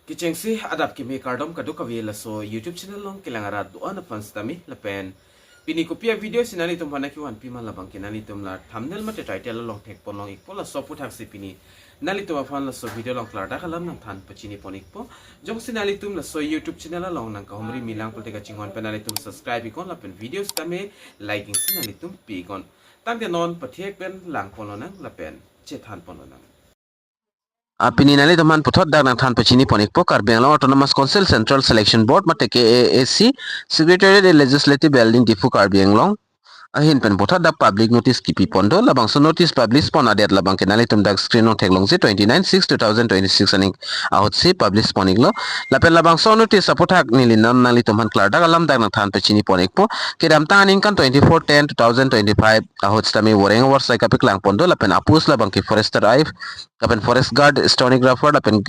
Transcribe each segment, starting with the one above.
Kichengsi adap kimi kardom kaduk kawi laso YouTube channel long kilangarat doan fans tami lapen pini kopia video sinali tum hana kiwan pima labang kinali tum la thumbnail mate title long tek pon long ikpo la so puthak si pini nali tum afan la so video long klarda kalam nang than pachini pon ikpo jong sinali tum la so YouTube channel long nang ka humri milang pulte ka chingon penali tum subscribe ikon lapen videos tame liking sinali tum pi ikon tangte non pathek pen lang pon nang lapen che than pon nang Pini nali teman puthot dak nang than pachini ponik po Karbi Anglong Autonomous Council Central Selection Board mate KAAC Secretariat Legislative Building Difu Karbi Anglong ahin pen puthot dak public notice kipi pondo labang so notice publish pon adet labang kenali tum dak screen on theklong si 29/6/2026 aning ahot si publish ponik lo lapen labang so notice aputhak nili nan nali tumhan klar dak alam dak nang than pachini ponik po kedam ta aning kan 24/10/2025 ahot stami Voreng Avarsai Karbi lang pondo lapen apus labang ki forester aif lapen forest guard stenographer lapen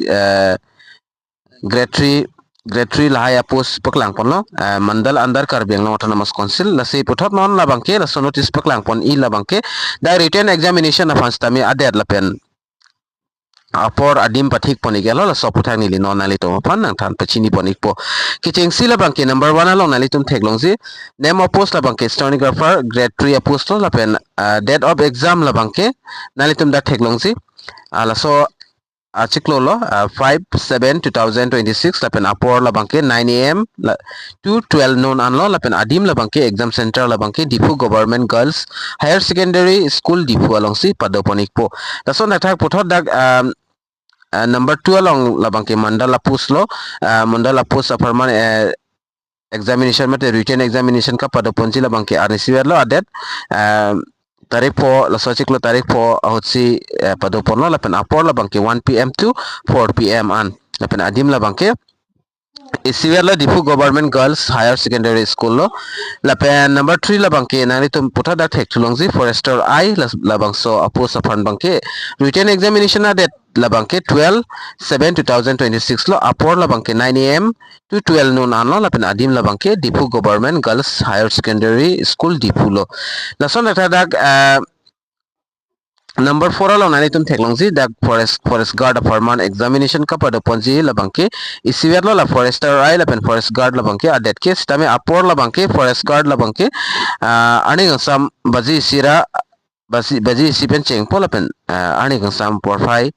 Gretri lahaya pos peklang pon lo mandal andar Karbi Anglong Autonomous Council lasi puthot non labangke laso notice peklang pon I labangke da written examination afans tami adet lapen apor adim pathik ponik elo laso puthak nili non nali to pan nang than pachini ponik po kicheng sila bangke number 1 along nali tum theklong si name of post labangke stenographer Gretri post lo lapen date of exam labangke nali tum da theklong si laso Ciklo lo 5/7/2026 lapen apor labangke 9 AM to 12 noon anlo lapen adim labangke exam center labangke Difu Government Girls Higher Secondary School Difu alongsi padoponik po dason nathak puthot dak number 2 along labangke mandala pus lo mandala pus aparman examination mate written examination ka padoponji labangke arisiwer lo adet tarik po laso ciklo tarik po ahotsi padopon lo lapen apor labangke 1 PM to 4 PM an lapen adim labangke isiwer lo Difu Government Girls Higher Secondary School lo lapen number 3 labangke nani tum putha dak thek tulongji forester I labang so apos afan bangke written examination adet labangke 12/7/2026 lo apor labangke 9 AM to 12 noon anlo lapen adim labangke Difu Government Girls Higher Secondary School Difu lo lason dak number 4 along nani tum theklongji dak forest guard apartment examination ka padoponji labangke isiwer lo la forester I lapen forest guard labangke adet ke stame apor labangke forest guard labangke ani Assam baji sira baji sipen cheng polapen ani Assam porfai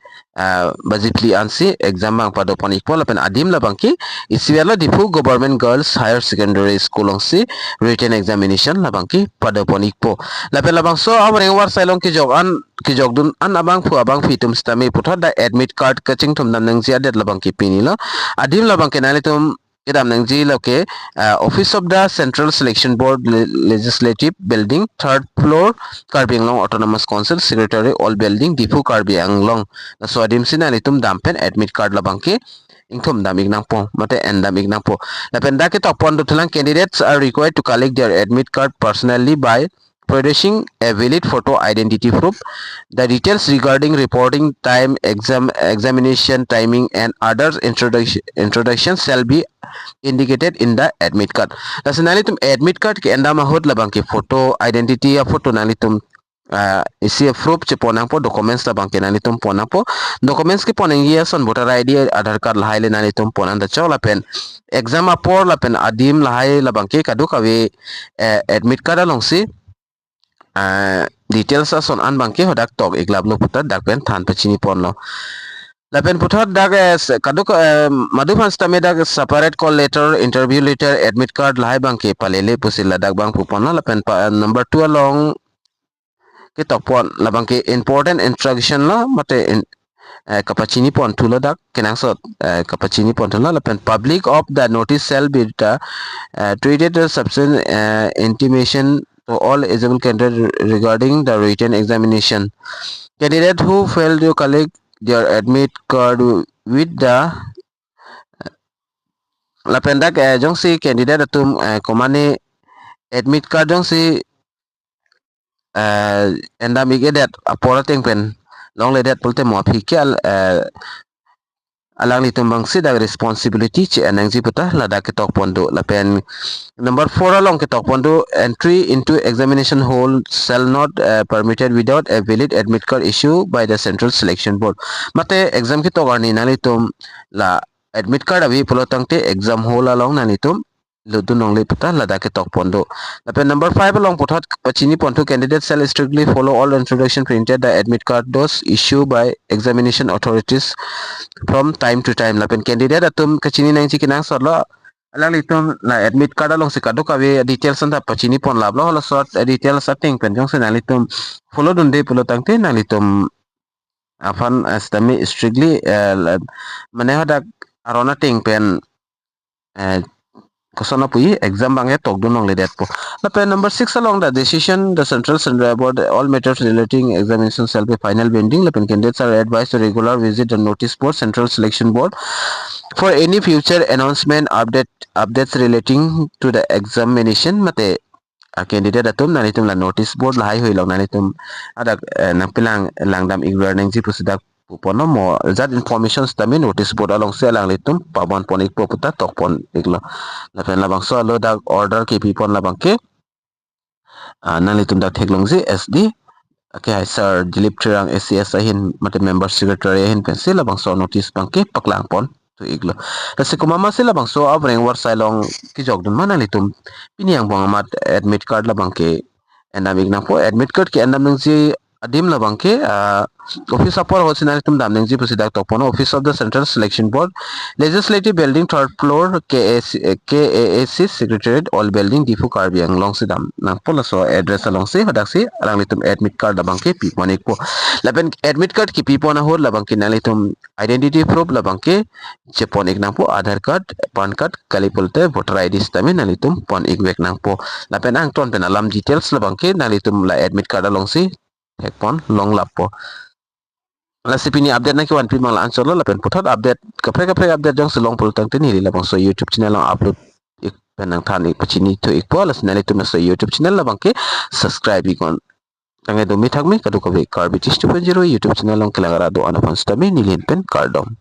baji pli ansi exam bang padopon ikpolapen adim labangke isiwer lo Difu Government Girls Higher Secondary School ongsi written examination labangke padopon ikpo lapen labang so Voreng Avarsai long ki jogdun an abang fu abang fitum stami puthot da admit card kaching tum nam nang adet labangke pini lo adim labangke nali tum idam nangji loke Office of the Central Selection Board Legislative Building 3rd floor Karbi Anglong Autonomous Council Secretary All Building Difu Karbi Anglong so adim sinali tum dampen admit card labangke ingthum dam ignang po mate endam ignang po lapen dake topon dutulang candidates are required to collect their admit card personally by producing a valid photo identity proof. The details regarding reporting time, examination timing, and others introduction shall be indicated in the admit card. Thus, nalitum admit card ke enda mahut labang ke photo identity ya photo nalitum isi proof che ponang po documents labang ke nalitum ponang po documents ke ponang ya son voter ID Aadhaar card lahai le nalitum ponang da chola pen exam apor lapen adim lahai labang ke kadu kawe admit card along si details son an bangke hodak tok iglab no putat dak pen than pachini pon lo lapen putat dak kaduk madhupan stame dak separate call letter interview letter admit card lahai bangke palele pusil dak bang pupon lo lapen number 2 along ke topon labangke important instruction lo mate kapachini pon tulo dak kenang sot kapachini pon tulo lapen public of the notice shall be treated as substance intimation to all eligible candidates regarding the written examination. Candidate who failed to collect their admit card with the lapendak jongsi candidate atum komane admit card jongsi endamik edet apora tengpen long ledet pulte mo phikial alang litum bangsi da responsibility che anangji puta lada ke tok pondo lapen number 4 along ke tok pondo entry into examination hall shall not permitted without a valid admit card issued by the Central Selection Board mate exam ki tok arni nalitum la admit card abi pulo tangte exam hall along nanitum ludu nongli pata ladake tok pondo. Lapen number 5 along pothat pachini pontu candidate shall strictly follow all introduction printed the admit card those issued by examination authorities from time to time. Lapen candidate atum kachini nang chikinang sorlo alang litum la admit card along si kadu kawe details anta pachini pon lablo hola sort details setting pen jong se nalitum follow dunde pulo tangte nalitum afan astami strictly mane hodak arona ting pen kosana pui exam bange tok dunong le det po. Lapen number 6 along the decision the central board all matters relating examination shall be final binding. Lapen candidates are advised to regular visit the notice board central selection board for any future announcement updates relating to the examination. Mate candidate atum nanitum la notice board la hai hoilong nanitum adak napilang langdam igrar nang ji pusidak pupono mo that information stami notice board along se lang litum pabon pon ikpo puta tok pon iglo lapen labang so lo dak order ke pipon labang ke nanitum dak theklong ji sd okay hi sir dilip trang scs ahin mate member secretary ahin pencil labang so notice bangke paklang pon to iglo kasi kumama sila bang so Voreng Avarsai long ki jogdun mana litum piniang bang amat admit card la bangke endam ignang po admit card ki endam nang si adim la bangke office apor hosina litum dam nang ji pusidak topono office of the central selection board legislative building third floor KAAC secretariat all building difu Karbi Anglong si dam nang pola so address along si hodak si alang litum admit card la bangke pi monik po lapen admit card ki pi pona hor la bangke nalitum identity proof la bangke pon ik nang po Aadhaar card, PAN card, kalipulte voter ID stami nalitum pon ik wek nang po. Lapen ang ton pen alam details la bangke nalitum la admit card along si hek pon long lap po. La sipini update na ki wan pi mang la answer lo lapen putat update kapre update jong silong pul tang tin hili labang so YouTube channel long upload ik pen ang than ik pachini to ik po las nalitum so YouTube channel la bangke subscribe ikon. Tangai domi thakmi kadu kabe Karbi 2.0 YouTube channel long kilangara do anafan stami nilin pen kardom.